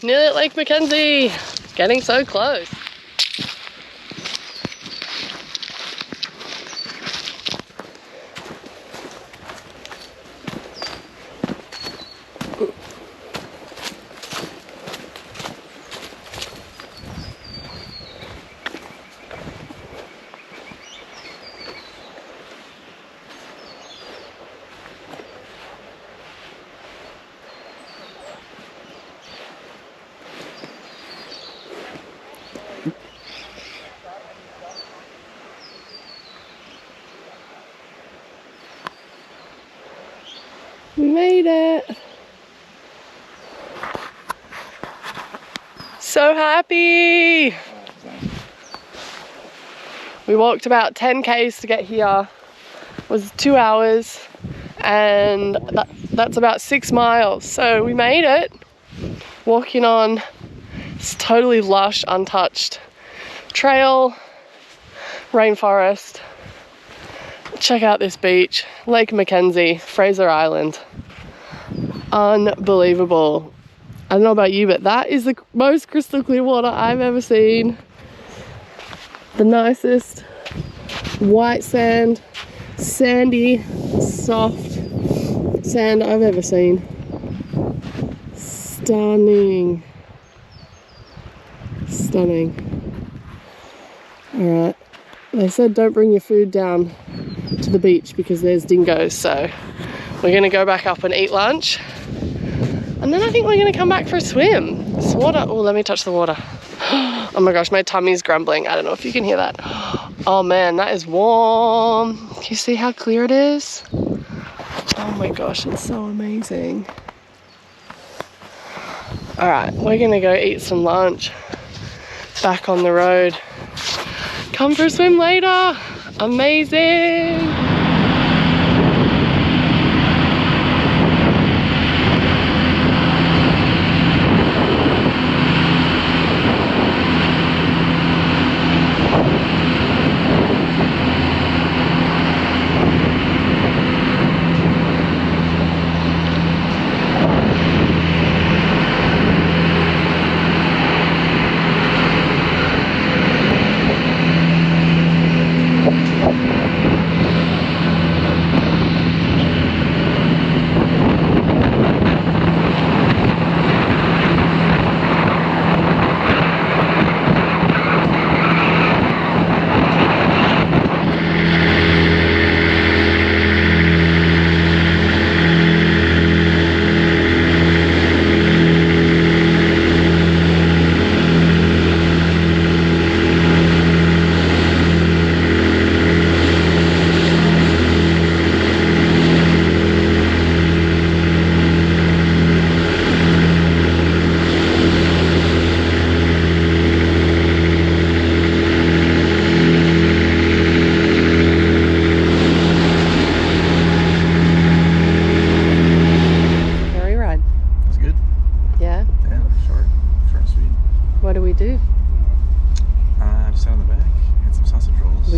Nearly at Lake McKenzie. Getting so close. We made it. So happy. We walked about 10 k's to get here. It was 2 hours and that's about 6 miles. So we made it. Walking on this totally lush, untouched trail, rainforest. Check out this beach, Lake McKenzie, Fraser Island. Unbelievable. I don't know about you, but that is the most crystal clear water I've ever seen. The nicest white sand, sandy, soft sand I've ever seen. Stunning. Stunning. Alright. They said don't bring your food down to the beach because there's dingoes, so we're gonna go back up and eat lunch and then I think we're gonna come back for a swim. This water, oh, let me touch the water. Oh my gosh, my tummy's grumbling. I don't know if you can hear that. Oh man, that is warm. Can you see how clear it is? Oh my gosh, it's so amazing. All right, we're gonna go eat some lunch back on the road. Come for a swim later. Amazing.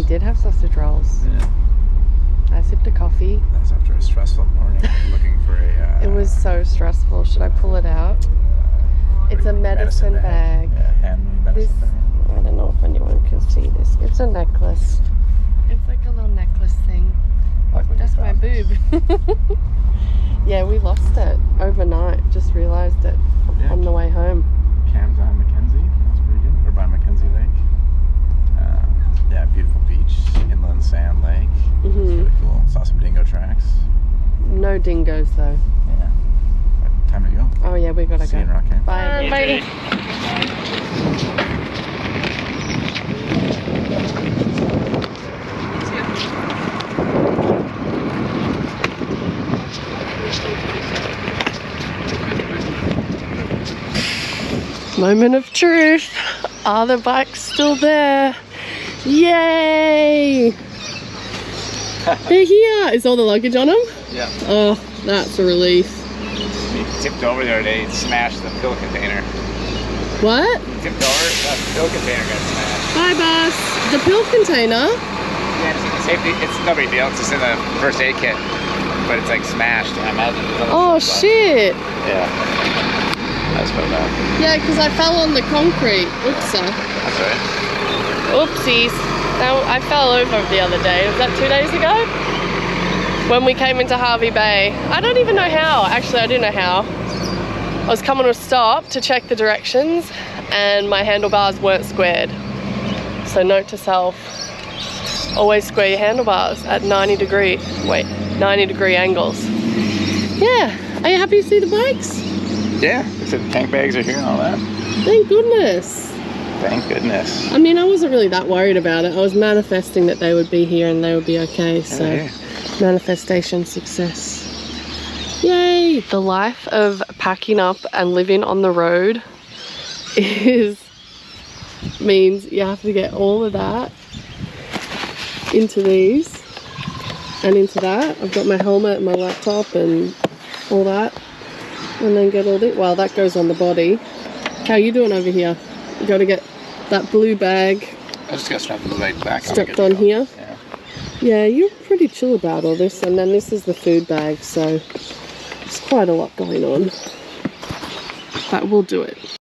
Did have sausage rolls. Yeah. I sipped a coffee. That's after a stressful morning looking for a... It was so stressful. Should I pull it out? It's a medicine bag. Yeah, handmade medicine bag. I don't know if anyone can see this. It's a necklace. It's like a little necklace thing. Luckily That's my boob. Yeah, we lost it overnight. Just realised it on the way home. Camped on McKenzie. That's pretty good. Or by McKenzie Lake. Yeah, beautiful beach, inland sand lake. It's really cool. Saw some dingo tracks. No dingoes though. Yeah. But time to go. Oh yeah, we gotta See you go. in Rock Camp. Bye. Bye. Moment of truth. Are the bikes still there? Yay! They're here! Is all the luggage on them? Yeah. Oh, that's a relief. We tipped over the other day and smashed the pill container. What? We tipped over, the pill container got smashed. Bye, boss. The pill container? Yeah, it's safety. It's no big deal. It's just in the first aid kit. But it's like smashed, I imagine. Oh, shit! Yeah. That's felt bad. Yeah, because I fell on the concrete. Oops. That's right. Oopsies. Now, I fell over the other day. Was that 2 days ago? When we came into Harvey Bay. I don't even know how. Actually, I do know how. I was coming to a stop to check the directions and my handlebars weren't squared. So note to self, always square your handlebars at 90 degree angles. Yeah, are you happy to see the bikes? Yeah, they said the tank bags are here and all that. Thank goodness. Thank goodness. I mean, I wasn't really that worried about it. I was manifesting that they would be here and they would be okay, so Yeah. manifestation success. Yay! The life of packing up and living on the road means you have to get all of that into these and into that. I've got my helmet and my laptop and all that, and then get all this. Well, that goes on the body. How are you doing over here? You got to get that blue bag I just got strapped the bag back. strapped on here. Yeah. Yeah, you're pretty chill about all this, and then this is the food bag, so it's quite a lot going on, but we'll do it.